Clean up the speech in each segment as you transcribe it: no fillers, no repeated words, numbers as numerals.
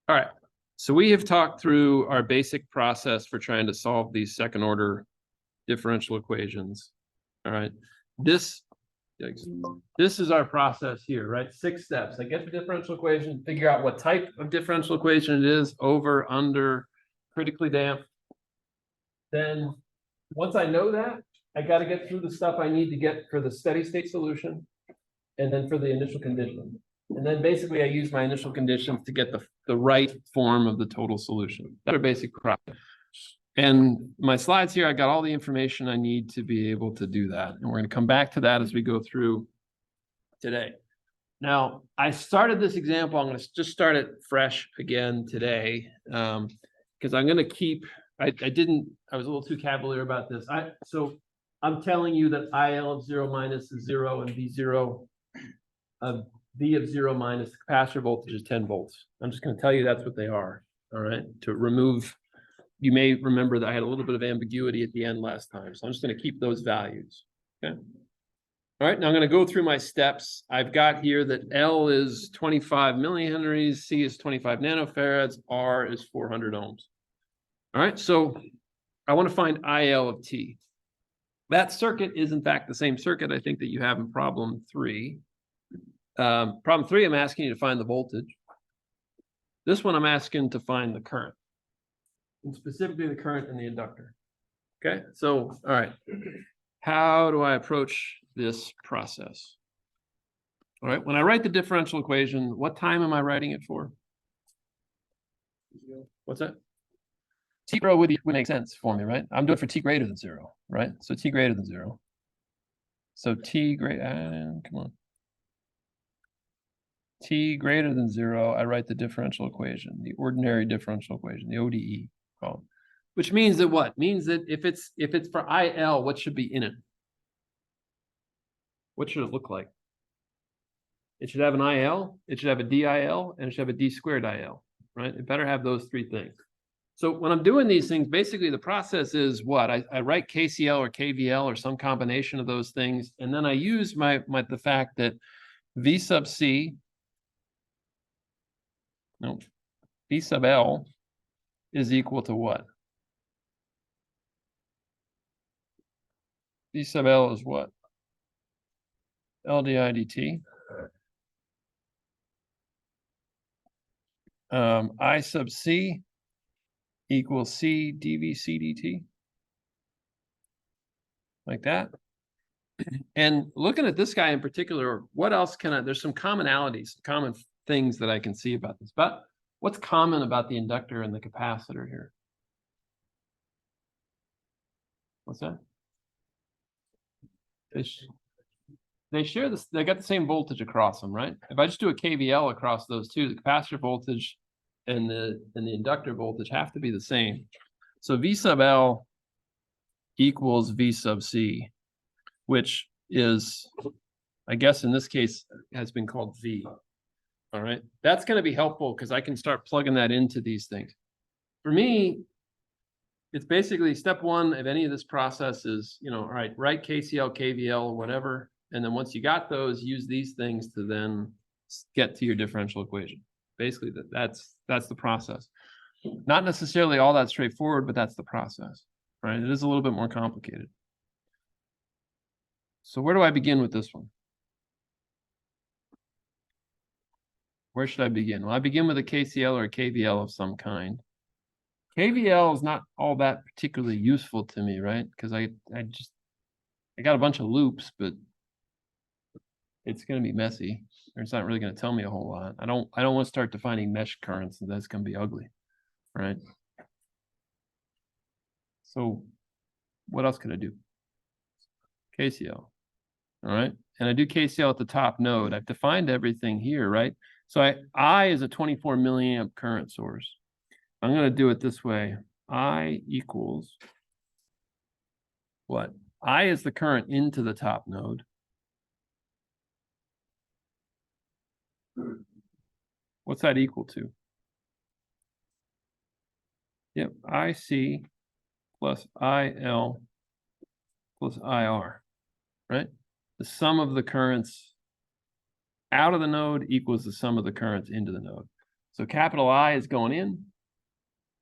All right. So we have talked through our basic process for trying to solve these second order differential equations. All right. This is our process here, right? 6 steps. I get the differential equation, figure out what type of differential equation it is, over, under, critically damped. Then once I know that, I got to get through the stuff I need to get for the steady state solution and then for the initial condition. And then basically I use my initial conditions to get the right form of the total solution. That's our basic process. And my slides here, I got all the information I need to be able to do that. And we're going to come back to that as we go through today. Now, I started this example. I'm going to just start it fresh again today because I'm going to keep, I was a little too cavalier about this. So I'm telling you that IL of 0 minus is 0 and V0 of V of 0 minus the capacitor voltage is 10 volts. I'm just going to tell you that's what they are. All right. To remove, you may remember that I had a little bit of ambiguity at the end last time. So I'm just going to keep those values. Okay. All right. Now I'm going to go through my steps. I've got here that L is 25 millihenries, C is 25 nanofarads, R is 400 ohms. All right. So I want to find IL of T. That circuit is in fact the same circuit I think that you have in problem 3. Problem 3, I'm asking you to find the voltage. This one, I'm asking to find the current, and specifically the current in the inductor. Okay, so, all right. How do I approach this process? All right, when I write the differential equation, what time am I writing it for? What's that? T0 would make sense for me, right? I'm doing it for t greater than 0, right? So t greater than 0. So t greater, come on. T greater than 0, I write the differential equation, the ordinary differential equation, the ODE called, which means that what? Means that if it's for IL, what should be in it? What should it look like? It should have an IL, it should have a DIL, and it should have a D squared IL, right? It better have those 3 things. So when I'm doing these things, basically the process is what? I write KCL or KVL or some combination of those things, and then I use the fact that V sub C, no, V sub L is equal to what? V sub L is what? L di dt. I sub C equals C dV C dt. Like that. And looking at this guy in particular, what else can I, there's some commonalities, common things that I can see about this. But what's common about the inductor and the capacitor here? What's that? They share this, they got the same voltage across them, right? If I just do a KVL across those two, the capacitor voltage and the inductor voltage have to be the same. So V sub L equals V sub C, which is, I guess in this case, has been called V. All right. That's going to be helpful because I can start plugging that into these things. For me, it's basically step 1 of any of this process is, all right, write KCL, KVL, whatever. And then once you got those, use these things to then get to your differential equation. Basically, that's the process. Not necessarily all that straightforward, but that's the process, right? It is a little bit more complicated. So where do I begin with this one? Where should I begin? Well, I begin with a KCL or a KVL of some kind. KVL is not all that particularly useful to me, right? Because I got a bunch of loops, but it's going to be messy, or it's not really going to tell me a whole lot. I don't want to start defining mesh currents, and that's going to be ugly, right? So what else could I do? KCL, all right? And I do KCL at the top node. I've defined everything here, right? So I is a 24 milliamp current source. I'm going to do it this way. I equals what? I is the current into the top node. What's that equal to? Yep, IC plus IL plus IR, right? The sum of the currents out of the node equals the sum of the currents into the node. So capital I is going in,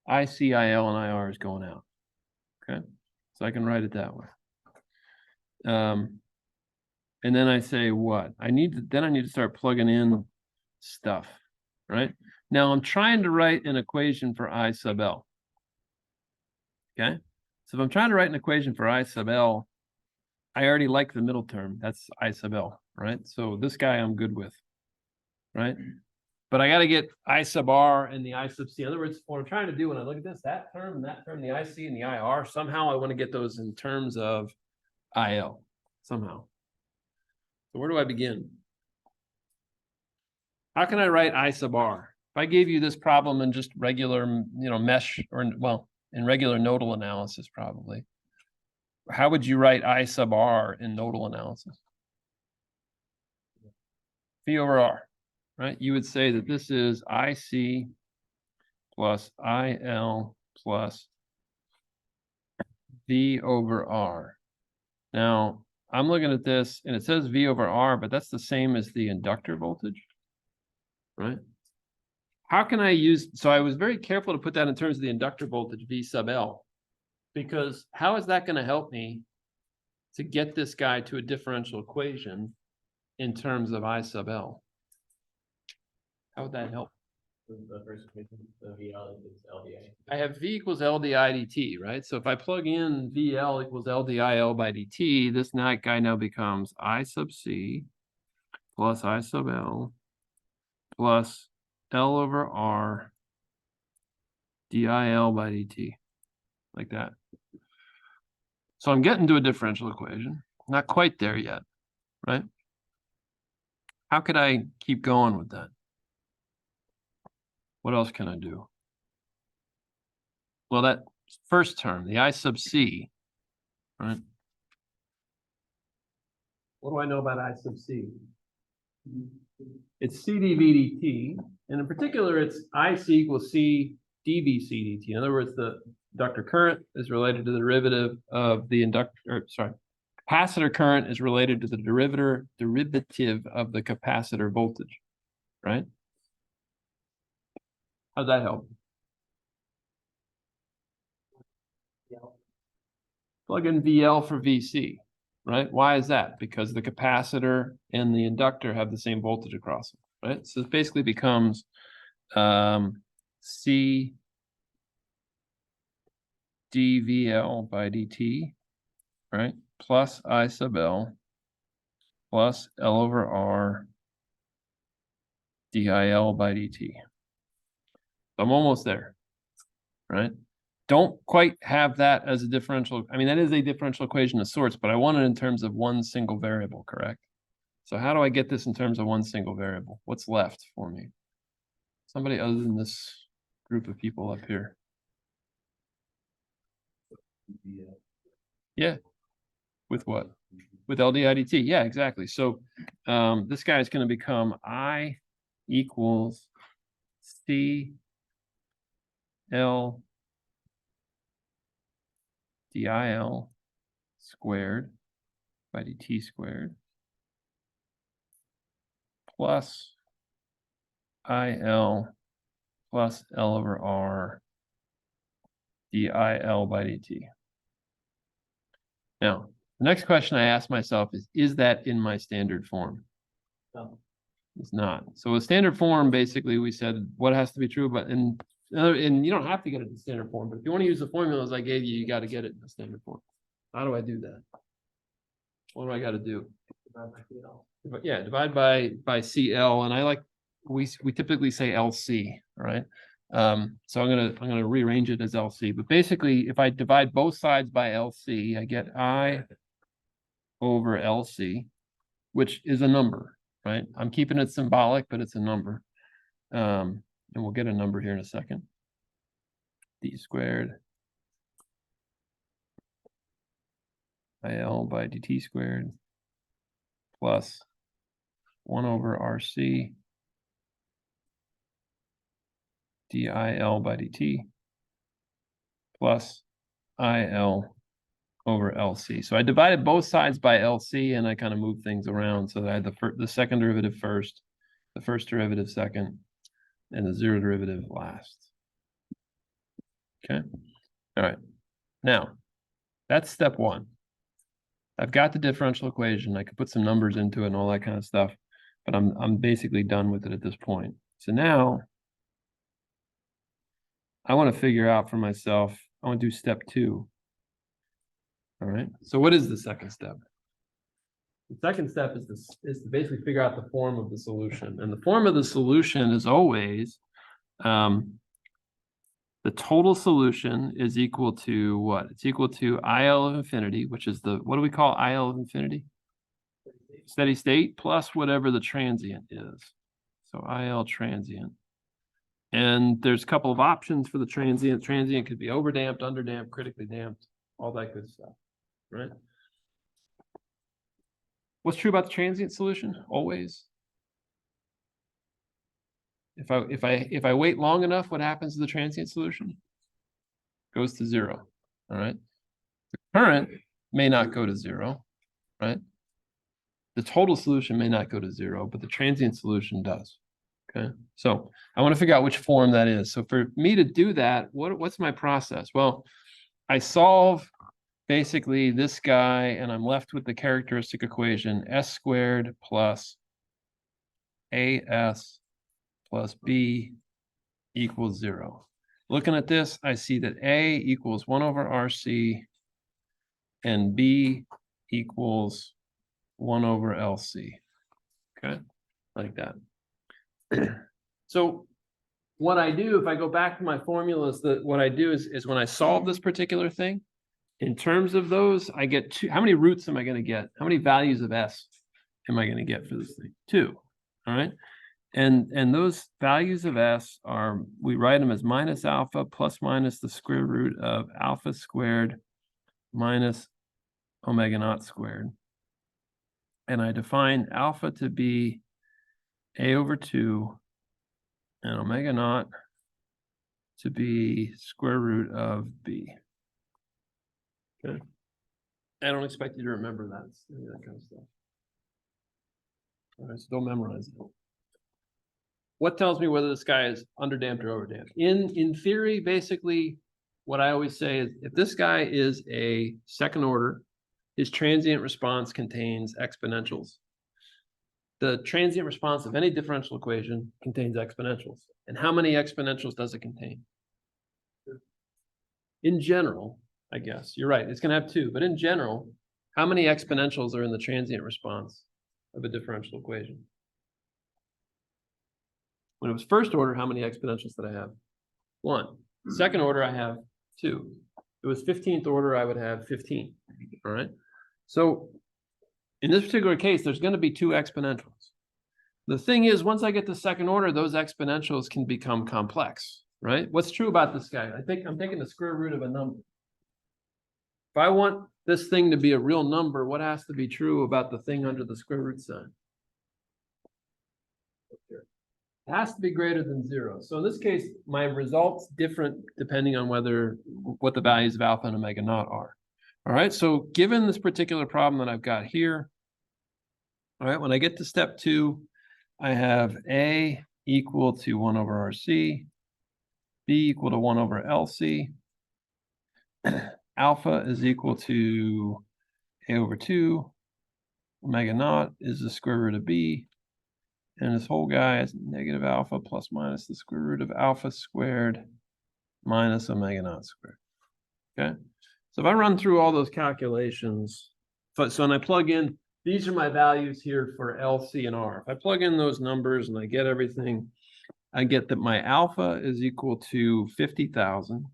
ICIL and IR is going out. Okay, so I can write it that way. And then I say what? I need to start plugging in stuff, right? Now I'm trying to write an equation for I sub L. Okay, so if I'm trying to write an equation for I sub L, I already like the middle term. That's I sub L, right? So this guy I'm good with, right? But I got to get I sub R and the I sub C. In other words, what I'm trying to do when I look at this, that term, the IC and the IR, somehow I want to get those in terms of IL, somehow. So where do I begin? How can I write I sub R? If I gave you this problem in just regular, mesh, or well, in regular nodal analysis, probably, how would you write I sub R in nodal analysis? V over R, right? You would say that this is IC plus IL plus V over R. Now, I'm looking at this, and it says V over R, but that's the same as the inductor voltage, right? How can I use, so I was very careful to put that in terms of the inductor voltage, V sub L, because how is that going to help me to get this guy to a differential equation in terms of I sub L? How would that help? The first equation, the VL is LDI. I have V equals LDI dt, right? So if I plug in VL equals LDIL by dt, this guy now becomes I sub C plus I sub L plus L over R DIL by dt, like that. So I'm getting to a differential equation. Not quite there yet, right? How could I keep going with that? What else can I do? Well, that first term, the I sub C, right? What do I know about I sub C? It's C dV dt, and in particular, it's IC equals C dV C dt. In other words, the inductor current is related to the derivative of the capacitor current is related to the derivative of the capacitor voltage, right? How's that help? Plug in VL for VC, right? Why is that? Because the capacitor and the inductor have the same voltage across them, right? So it basically becomes C dVL by dt, right? Plus I sub L plus L over R DIL by dt. I'm almost there, right? Don't quite have that as a differential. I mean, that is a differential equation of sorts, but I want it in terms of one single variable, correct? So how do I get this in terms of one single variable? What's left for me? Somebody other than this group of people up here. Yeah. With what? With LDIDT. Yeah, exactly. So this guy is going to become I equals C L DIL squared by dt squared plus IL plus L over R DIL by dt. Now, the next question I ask myself is that in my standard form? No. It's not. So a standard form, basically, we said what has to be true, but and you don't have to get it in standard form, but if you want to use the formulas I gave you, you got to get it in the standard form. How do I do that? What do I got to do? Yeah, divide by CL, and I like we typically say LC, right? So I'm gonna rearrange it as LC, but basically, if I divide both sides by LC, I get I over LC, which is a number, right? I'm keeping it symbolic, but it's a number. And we'll get a number here in a second. D squared IL by dt squared plus 1 over RC DIL by dt plus IL over LC. So I divided both sides by LC, and I kind of moved things around. So I had the second derivative first, the first derivative second, and the zero derivative last. Okay. All right. Now, that's step one. I've got the differential equation. I could put some numbers into it and all that kind of stuff, but I'm basically done with it at this point. So now I want to figure out for myself, I want to do step two. All right. So what is the second step? The second step is to basically figure out the form of the solution. And the form of the solution is always the total solution is equal to what? It's equal to IL of infinity, which is what do we call IL of infinity? Steady state plus whatever the transient is. So IL transient. And there's a couple of options for the transient. Transient could be overdamped, underdamped, critically damped, all that good stuff, right? What's true about the transient solution? Always. If I wait long enough, what happens to the transient solution? Goes to zero. All right. The current may not go to zero, right? The total solution may not go to zero, but the transient solution does. Okay. So I want to figure out which form that is. So for me to do that, what's my process? Well, I solve basically this guy, and I'm left with the characteristic equation s squared plus as plus b equals 0. Looking at this, I see that a equals 1 over RC and b equals 1 over LC. Okay, like that. So what I do, if I go back to my formulas, what I do is when I solve this particular thing, in terms of those, I get two. How many roots am I going to get? How many values of s am I going to get for this thing? 2. All right. And those values of s are, we write them as minus alpha plus minus the square root of alpha squared minus omega naught squared. And I define alpha to be a over 2 and omega naught to be square root of b. Okay. I don't expect you to remember that kind of stuff. All right, so don't memorize it. What tells me whether this guy is underdamped or overdamped? In theory, basically, what I always say is if this guy is a second order, his transient response contains exponentials. The transient response of any differential equation contains exponentials. And how many exponentials does it contain? In general, I guess, you're right, it's going to have 2. But in general, how many exponentials are in the transient response of a differential equation? When it was first order, how many exponentials did I have? 1. Second order, I have 2. If it was 15th order, I would have 15. All right. So in this particular case, there's going to be 2 exponentials. The thing is, once I get to second order, those exponentials can become complex, right? What's true about this guy? I'm taking the square root of a number. If I want this thing to be a real number, what has to be true about the thing under the square root sign? It has to be greater than 0. So in this case, my result's different depending on what the values of alpha and omega naught are. All right, so given this particular problem that I've got here, all right, when I get to step 2, I have A equal to 1 over RC, B equal to 1 over LC, alpha is equal to A over 2, omega naught is the square root of B, and this whole guy is negative alpha plus minus the square root of alpha squared minus omega naught squared. Okay, so if I run through all those calculations, so when I plug in, these are my values here for L, C, and R. If I plug in those numbers and I get everything, I get that my alpha is equal to 50,000.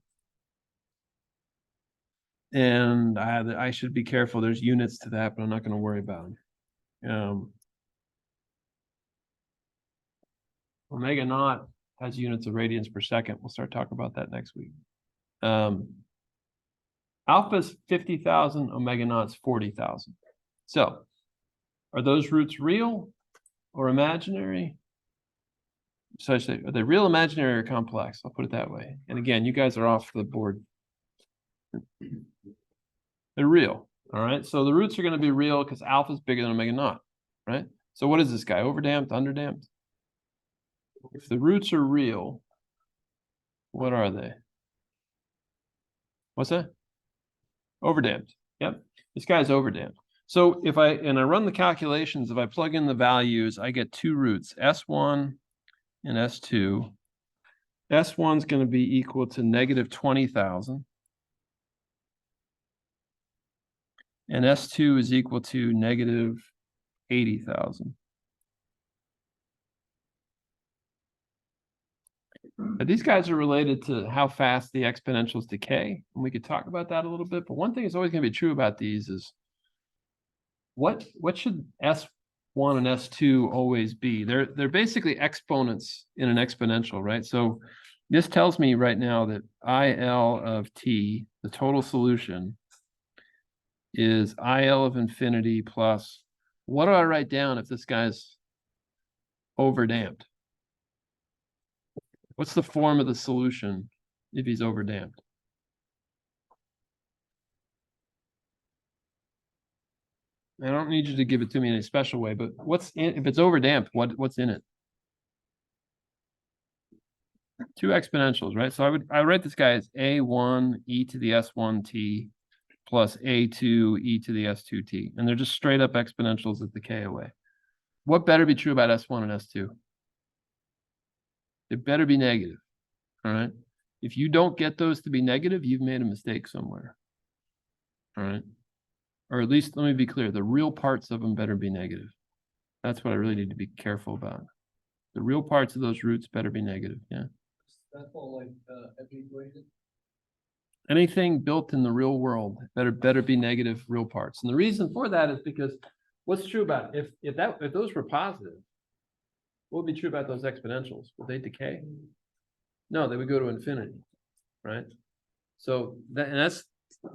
And I should be careful. There's units to that, but I'm not going to worry about them. Omega naught has units of radians per second. We'll start talking about that next week. Alpha's 50,000, omega naught's 40,000. So are those roots real or imaginary? So are they real, imaginary, or complex? I'll put it that way. And again, you guys are off the board. They're real. All right. So the roots are going to be real because alpha is bigger than omega naught. Right. So what is this guy? Overdamped, underdamped? if the roots are real, what are they? What's that? Overdamped. Yep. This guy's overdamped. So if I run the calculations, if I plug in the values, I get two roots, S1 and S2. S1 is going to be equal to negative 20,000. And S2 is equal to negative 80,000. These guys are related to how fast the exponentials decay. And we could talk about that a little bit. But one thing is always going to be true about these is what should S1 and S2 always be? They're basically exponents in an exponential, right? So this tells me right now that IL of t, the total solution, is IL of infinity plus, what do I write down if this guy's overdamped? What's the form of the solution if he's overdamped? I don't need you to give it to me in a special way, but if it's overdamped, what's in it? Two exponentials, right? So I write this guy as A1 e to the S1t plus A2 e to the S2t. And they're just straight up exponentials that decay away. What better be true about S1 and S2? It better be negative, all right? If you don't get those to be negative, you've made a mistake somewhere, all right? Or at least, let me be clear, the real parts of them better be negative. That's what I really need to be careful about. The real parts of those roots better be negative, yeah. That's all like, every equation. Anything built in the real world better be negative real parts. And the reason for that is because what's true about it? If those were positive, what would be true about those exponentials? Would they decay? No, they would go to infinity, right? So that's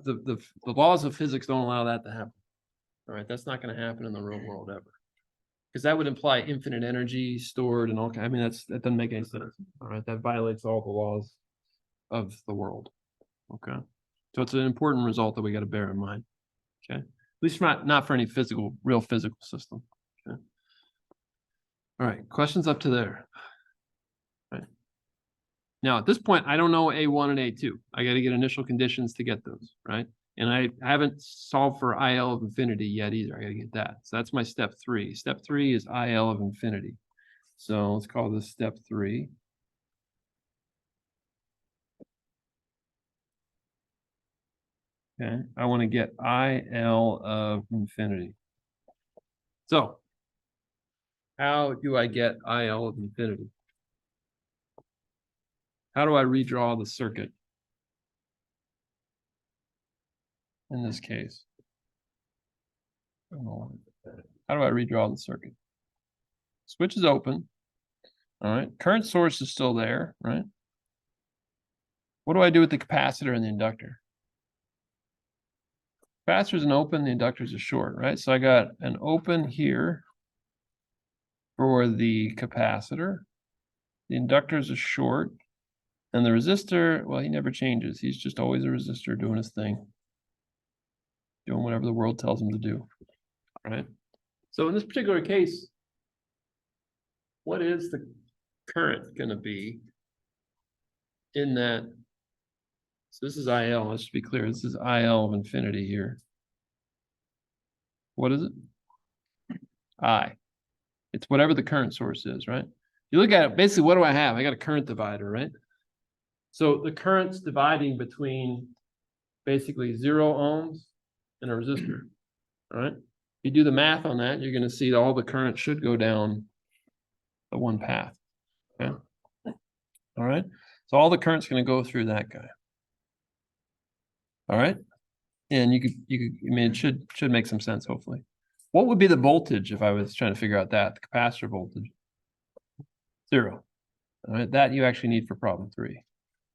the laws of physics don't allow that to happen. All right, that's not going to happen in the real world ever. Because that would imply infinite energy stored and all kinds. I mean, that doesn't make any sense. All right, that violates all the laws of the world. Okay, so it's an important result that we got to bear in mind. Okay, at least not for any real physical system. Okay. All right, questions up to there. All right. Now at this point, I don't know A1 and A2. I got to get initial conditions to get those, right? And I haven't solved for IL of infinity yet either. I got to get that. So that's my step 3. Step 3 is IL of infinity. So let's call this step 3. Okay, I want to get IL of infinity. So how do I get IL of infinity? How do I redraw the circuit in this case? How do I redraw the circuit? Switch is open. All right, current source is still there, right? What do I do with the capacitor and the inductor? Capacitor is an open, the inductor is a short, right? So I got an open here for the capacitor. The inductor is a short. And the resistor, well, he never changes. He's just always a resistor doing his thing. Doing whatever the world tells him to do, right? So in this particular case, what is the current going to be in that? So this is IL, let's be clear. This is IL of infinity here. What is it? I. It's whatever the current source is, right? You look at it, basically, what do I have? I got a current divider, right? So the current's dividing between basically 0 ohms and a resistor, all right? If you do the math on that, you're going to see that all the current should go down the one path, okay? All right? So all the current's going to go through that guy. All right? And I mean, it should make some sense, hopefully. What would be the voltage if I was trying to figure out that? The capacitor voltage? 0. All right, that you actually need for problem 3.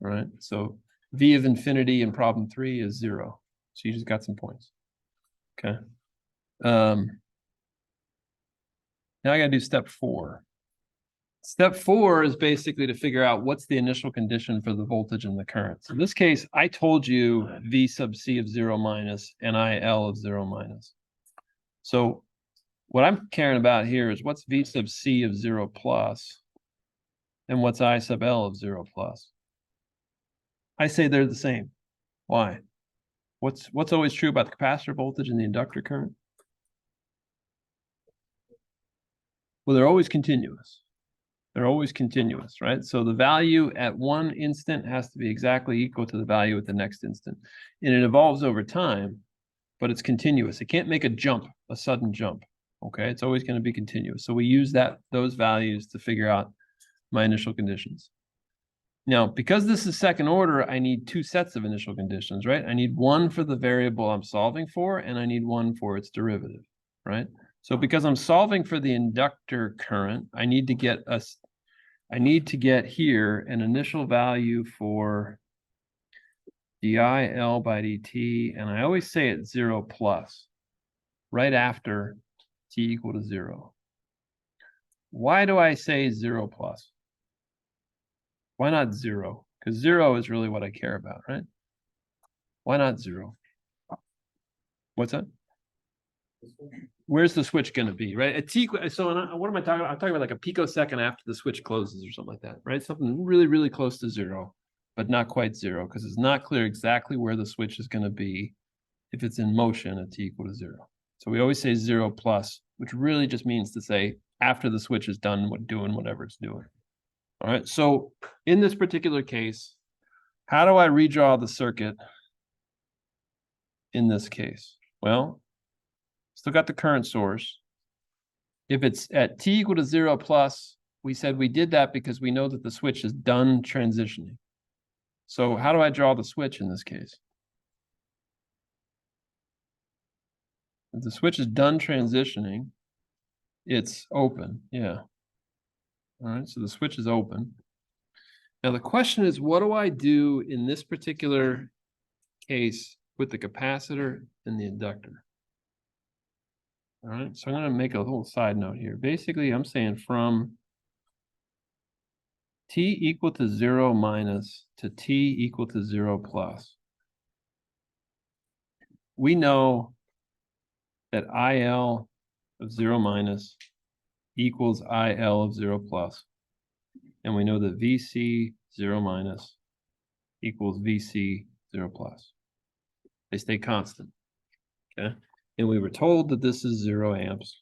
All right, so V of infinity in problem 3 is 0. So you just got some points. Okay. Now I got to do step 4. Step 4 is basically to figure out what's the initial condition for the voltage and the current. So in this case, I told you V sub C of 0 minus and IL of 0 minus. So what I'm caring about here is what's V sub C of 0 plus And what's I sub L of 0 plus? I say they're the same. Why? What's always true about the capacitor voltage and the inductor current? Well, they're always continuous. They're always continuous, right? So the value at one instant has to be exactly equal to the value at the next instant. And it evolves over time, but it's continuous. It can't make a jump, a sudden jump. Okay, it's always going to be continuous. So we use those values to figure out my initial conditions. Now, because this is second order, I need two sets of initial conditions, right? I need one for the variable I'm solving for, and I need one for its derivative, right? So because I'm solving for the inductor current, I need to get here an initial value for dIL by dt, and I always say it's 0 plus, right after t equal to 0. Why do I say 0 plus? Why not 0? Because 0 is really what I care about, right? Why not 0? What's that? Where's the switch going to be, right? At t, so what am I talking about? I'm talking about like a picosecond after the switch closes or something like that, right? Something really, really close to 0, but not quite 0, because it's not clear exactly where the switch is going to be if it's in motion at t equal to 0. So we always say 0 plus, which really just means to say after the switch is done doing whatever it's doing. All right, so in this particular case, how do I redraw the circuit in this case? Well, still got the current source. If it's at t equal to 0 plus, we said we did that because we know that the switch is done transitioning. So how do I draw the switch in this case? If the switch is done transitioning, it's open, yeah. All right, so the switch is open. Now the question is, what do I do in this particular case with the capacitor and the inductor? All right, so I'm going to make a little side note here. Basically, I'm saying from t equal to 0 minus to t equal to 0 plus, we know that IL of 0 minus equals IL of 0 plus. And we know that VC 0 minus equals VC 0 plus. They stay constant, okay? And we were told that this is 0 amps.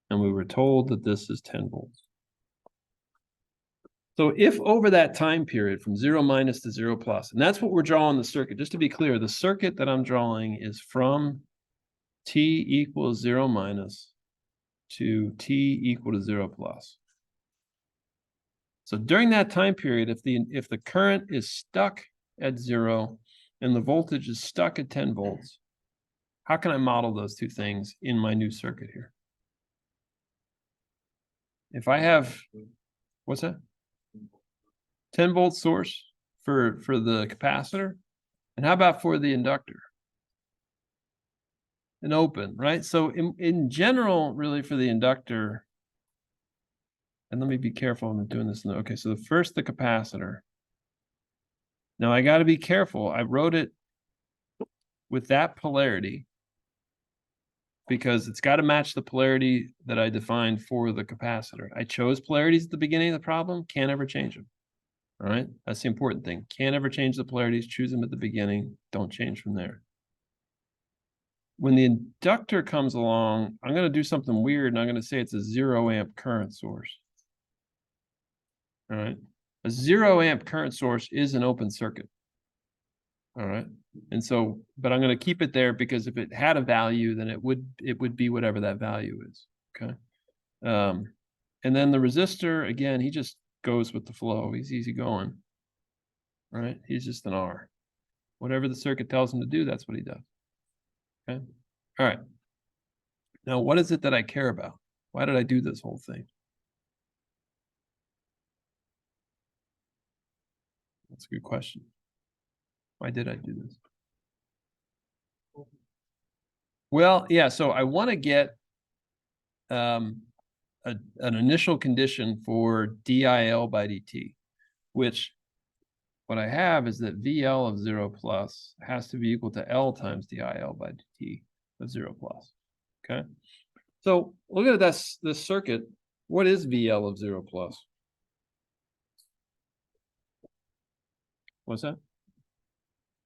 And we were told that this is 10 volts. So if over that time period from 0 minus to 0 plus, and that's what we're drawing the circuit, just to be clear, the circuit that I'm drawing is from t equals 0 minus to t equal to 0 plus. So during that time period, if the current is stuck at 0 and the voltage is stuck at 10 volts, how can I model those two things in my new circuit here? If I have, what's that? 10 volt source for the capacitor. And how about for the inductor? An open, right? So in general, really for the inductor, and let me be careful, I'm doing this. Okay, so first the capacitor. Now I got to be careful. I wrote it with that polarity because it's got to match the polarity that I defined for the capacitor. I chose polarities at the beginning of the problem, can't ever change them. All right, that's the important thing. Can't ever change the polarities, choose them at the beginning, don't change from there. When the inductor comes along, I'm going to do something weird, and I'm going to say it's a 0 amp current source. All right, a 0 amp current source is an open circuit. All right, and so, but I'm going to keep it there because if it had a value, then it would be whatever that value is. Okay, and then the resistor, again, he just goes with the flow. He's easy going. All right, he's just an R. Whatever the circuit tells him to do, that's what he does. Okay. All right. Now, what is it that I care about? Why did I do this whole thing? That's a good question. Why did I do this? Well, yeah, so I want to get an initial condition for dIL by dt, which what I have is that VL of 0 plus has to be equal to L times dIL by dt of 0 plus. Okay. So look at this circuit. What is VL of 0 plus? What's that?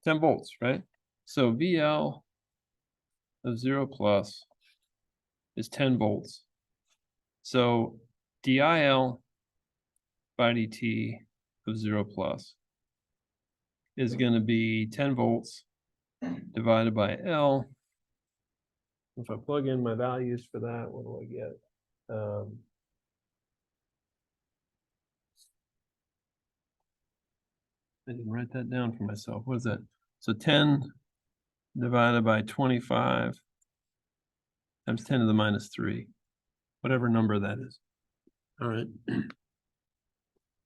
10 volts, right? So VL of 0 plus is 10 volts. So DIL by dt of 0 plus is going to be 10 volts divided by L. If I plug in my values for that, what do I get? I didn't write that down for myself. What is that? So 10 divided by 25 times 10 to the minus 3, whatever number that is. All right.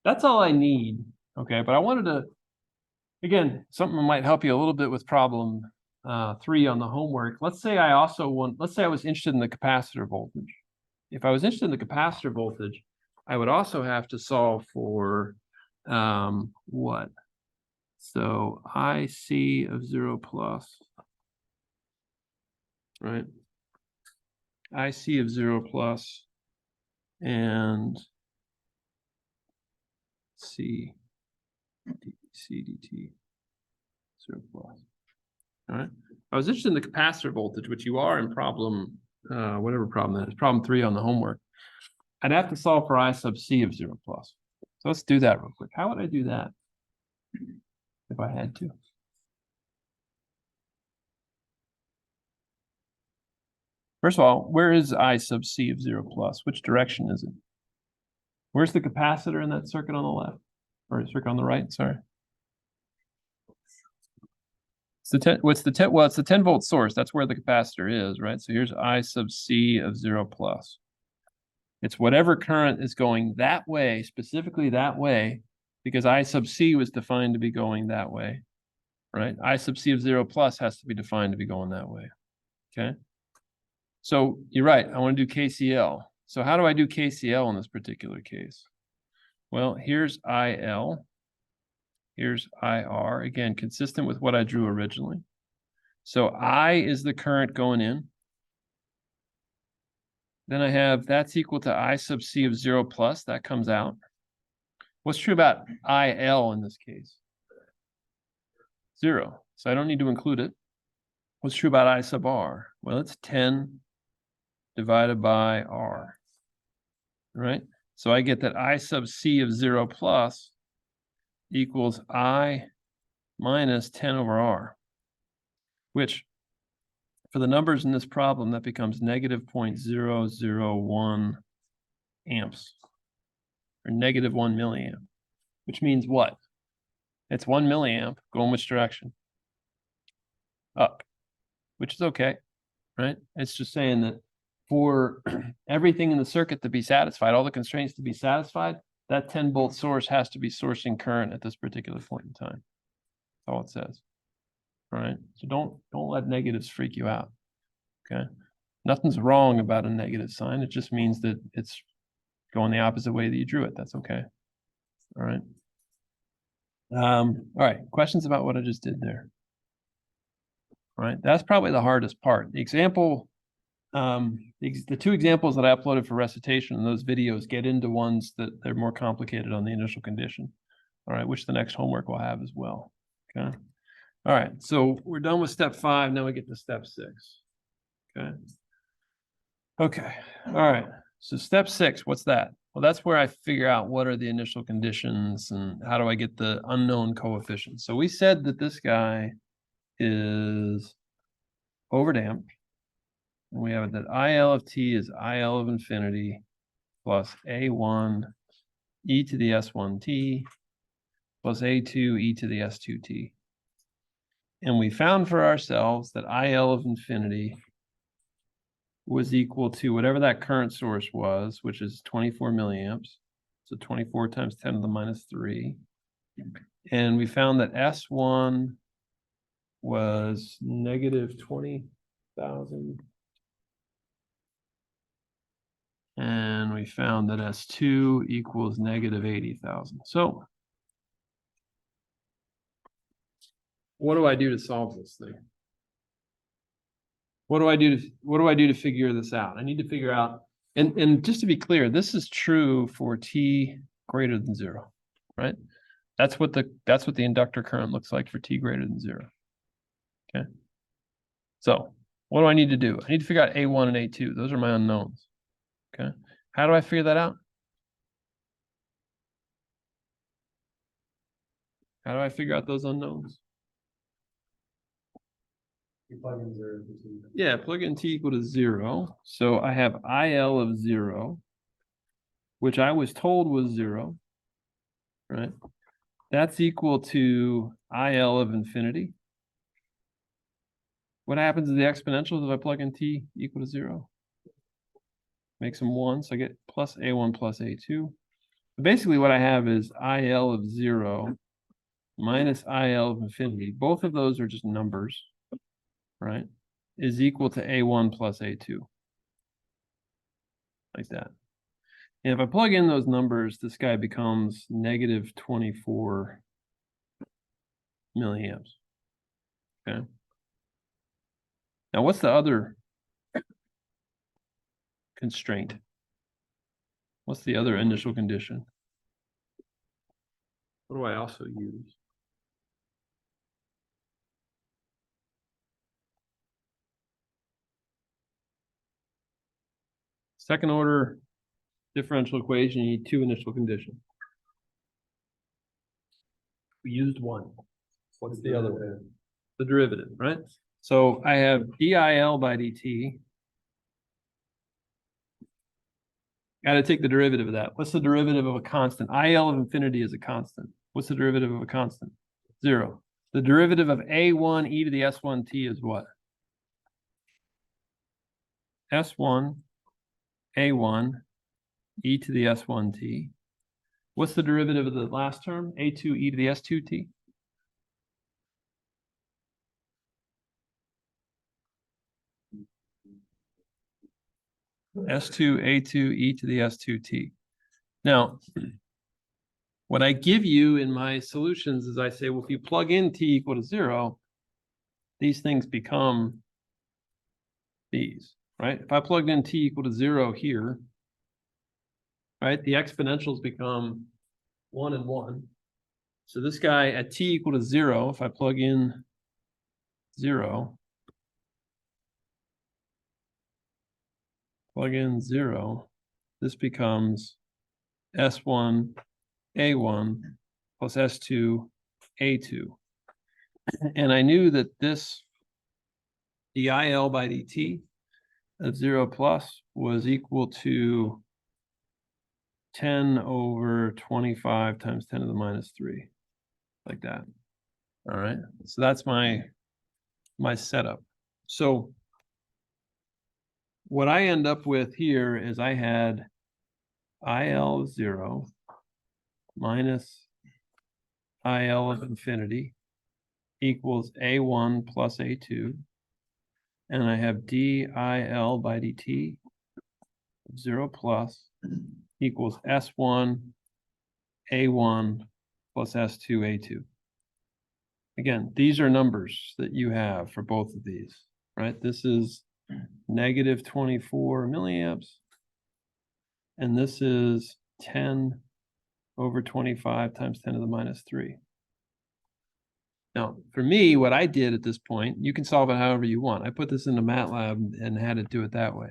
That's all I need. Okay, but I wanted to, again, something that might help you a little bit with problem 3 on the homework. Let's say I was interested in the capacitor voltage. If I was interested in the capacitor voltage, I would also have to solve for what? So IC of 0 plus, right? IC of 0 plus and C dt 0 plus. All right. I was interested in the capacitor voltage, which you are in problem, whatever problem that is, problem 3 on the homework. I'd have to solve for I sub C of 0 plus. So let's do that real quick. How would I do that if I had to? First of all, where is I sub C of 0 plus? Which direction is it? Where's the capacitor in that circuit on the left? Or circuit on the right, sorry. It's the 10 volt source. That's where the capacitor is, right? So here's I sub C of 0 plus. It's whatever current is going that way, specifically that way, because I sub C was defined to be going that way, right? I sub C of 0 plus has to be defined to be going that way, okay? So you're right, I want to do KCL. So how do I do KCL in this particular case? Well, here's IL. Here's IR, again, consistent with what I drew originally. So I is the current going in. Then I have that's equal to I sub C of 0 plus, that comes out. What's true about IL in this case? 0, so I don't need to include it. What's true about I sub R? Well, it's 10 divided by R, right? So I get that I sub C of 0 plus equals I minus 10 over R, which for the numbers in this problem, that becomes negative 0.001 amps, or negative 1 milliamp, which means what? It's 1 milliamp going which direction? Up, which is okay, right? It's just saying that for everything in the circuit to be satisfied, all the constraints to be satisfied, that 10 volt source has to be sourcing current at this particular point in time. That's all it says. All right, so don't let negatives freak you out. Okay, nothing's wrong about a negative sign. It just means that it's going the opposite way that you drew it. That's okay. All right. All right, questions about what I just did there? All right, that's probably the hardest part. The example, the 2 examples that I uploaded for recitation in those videos get into ones that they're more complicated on the initial condition. All right, which the next homework will have as well. Okay. All right, so we're done with step 5. Now we get to step 6. Okay. Okay. All right. So step 6, what's that? Well, that's where I figure out what are the initial conditions and how do I get the unknown coefficients. So we said that this guy is overdamped. And we have that IL of t is IL of infinity plus A1 e to the S1t plus A2 e to the S2t. And we found for ourselves that IL of infinity was equal to whatever that current source was, which is 24 milliamps. So 24 times 10 to the minus 3. And we found that S1 was negative 20,000. And we found that S2 equals negative 80,000. So what do I do to solve this thing? What do I do to figure this out? I need to figure out, and just to be clear, this is true for t greater than 0, right? That's what the inductor current looks like for t greater than 0. Okay. So what do I need to do? I need to figure out A1 and A2. Those are my unknowns. Okay. How do I figure that out? How do I figure out those unknowns? You plug in 0 to 2. Yeah, plug in t equal to 0. So I have IL of 0, which I was told was 0, right? That's equal to IL of infinity. What happens to the exponentials if I plug in t equal to 0? Makes them 1, so I get plus A1 plus A2. Basically what I have is IL of 0 minus IL of infinity. Both of those are just numbers, right? Is equal to A1 plus A2. Like that. And if I plug in those numbers, this guy becomes negative 24 milliamps. Okay. Now, what's the other constraint? What's the other initial condition? What do I also use? Second order differential equation, you need 2 initial conditions. We used 1. What's the other one? The derivative, right? So I have DIL by dt. Got to take the derivative of that. What's the derivative of a constant? IL of infinity is a constant. What's the derivative of a constant? 0. The derivative of A1 e to the S1t is what? S1 A1 e to the S1t. What's the derivative of the last term? A2 e to the S2t? S2 A2 e to the S2t. Now, what I give you in my solutions is I say, well, if you plug in t equal to 0, these things become these, right? If I plugged in t equal to 0 here, right, the exponentials become 1 and 1. So this guy at t equal to 0, if I plug in 0, plug in 0, this becomes S1 A1 plus S2 A2. And I knew that this DIL by dt of 0 plus was equal to 10 over 25 times 10 to the minus 3, like that. All right, so that's my setup. So what I end up with here is I had IL of 0 minus IL of infinity equals A1 plus A2. And I have DIL by dt of 0 plus equals S1 A1 plus S2 A2. Again, these are numbers that you have for both of these, right? This is negative 24 milliamps. And this is 10 over 25 times 10 to the minus 3. Now, for me, what I did at this point, you can solve it however you want. I put this into MATLAB and had it do it that way,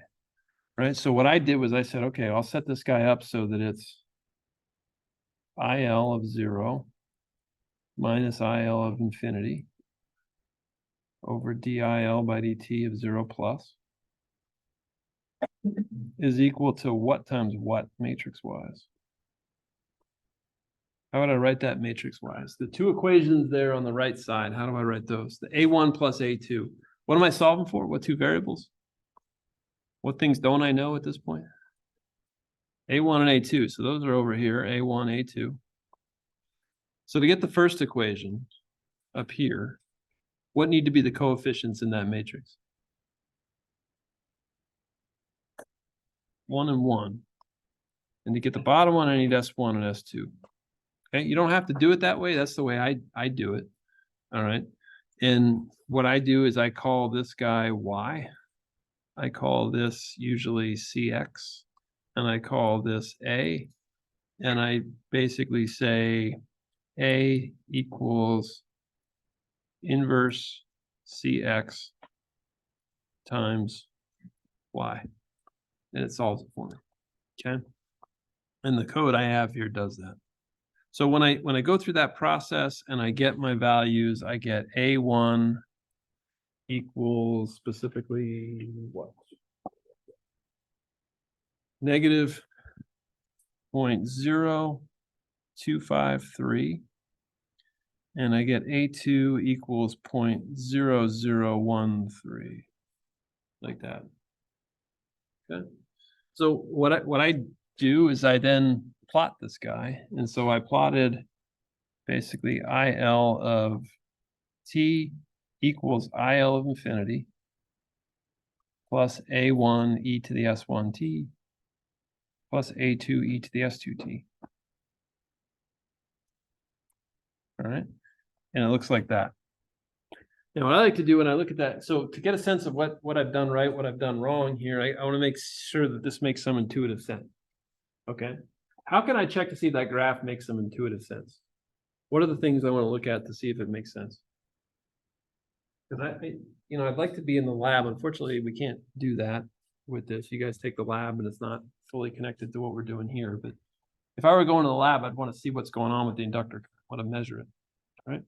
right? So what I did was I said, okay, I'll set this guy up so that it's IL of 0 minus IL of infinity over DIL by dt of 0 plus is equal to what times what matrix-wise? How would I write that matrix-wise? The 2 equations there on the right side, how do I write those? The A1 plus A2. What am I solving for? What 2 variables? What things don't I know at this point? A1 and A2. So those are over here, A1, A2. So to get the first equation up here, what need to be the coefficients in that matrix? 1 and 1. And to get the bottom one, I need S1 and S2. Okay, you don't have to do it that way. That's the way I do it. All right. And what I do is I call this guy Y. I call this usually CX. And I call this A. And I basically say A equals inverse CX times Y. And it solves it for me. Okay. And the code I have here does that. So when I go through that process and I get my values, I get A1 equals specifically what? Negative 0.0253. And I get A2 equals 0.0013. Like that. Okay. So what I do is I then plot this guy. And so I plotted basically IL of t equals IL of infinity plus A1 e to the S1t plus A2 e to the S2t. All right. And it looks like that. Now, what I like to do when I look at that, so to get a sense of what I've done right, what I've done wrong here, I want to make sure that this makes some intuitive sense. Okay. How can I check to see if that graph makes some intuitive sense? What are the things I want to look at to see if it makes sense? Because I'd like to be in the lab. Unfortunately, we can't do that with this. You guys take the lab and it's not fully connected to what we're doing here. But if I were going to the lab, I'd want to see what's going on with the inductor. I want to measure it. Right.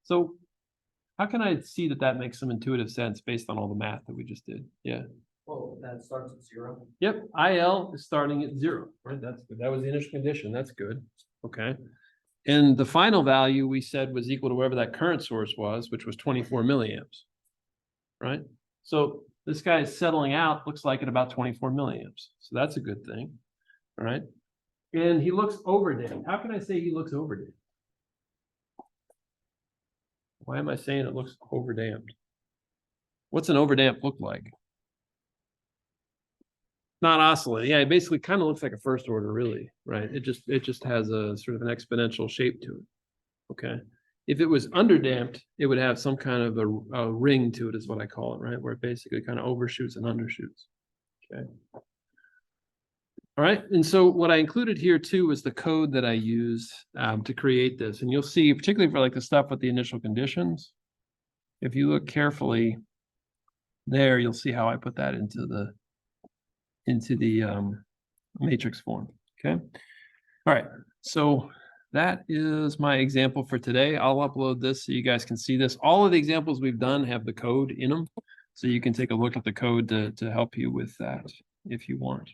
So how can I see that that makes some intuitive sense based on all the math that we just did? Yeah. Well, that starts at 0. Yep. IL is starting at 0. Right. That's good. That was the initial condition. That's good. Okay. And the final value we said was equal to whatever that current source was, which was 24 milliamps. Right. So this guy is settling out, looks like at about 24 milliamps. So that's a good thing. All right. And he looks overdamped. How can I say he looks overdamped? Why am I saying it looks overdamped? What's an overdamp look like? Not oscillating. Yeah, it basically kind of looks like a first order, really, right? It just has a sort of an exponential shape to it. Okay. If it was underdamped, it would have some kind of a ring to it, is what I call it, right? Where it basically kind of overshoots and undershoots. Okay. All right. And so what I included here too is the code that I used to create this. And you'll see, particularly for like the stuff with the initial conditions, if you look carefully there, you'll see how I put that into the matrix form. Okay. All right. So that is my example for today. I'll upload this so you guys can see this. All of the examples we've done have the code in them. So you can take a look at the code to help you with that if you want.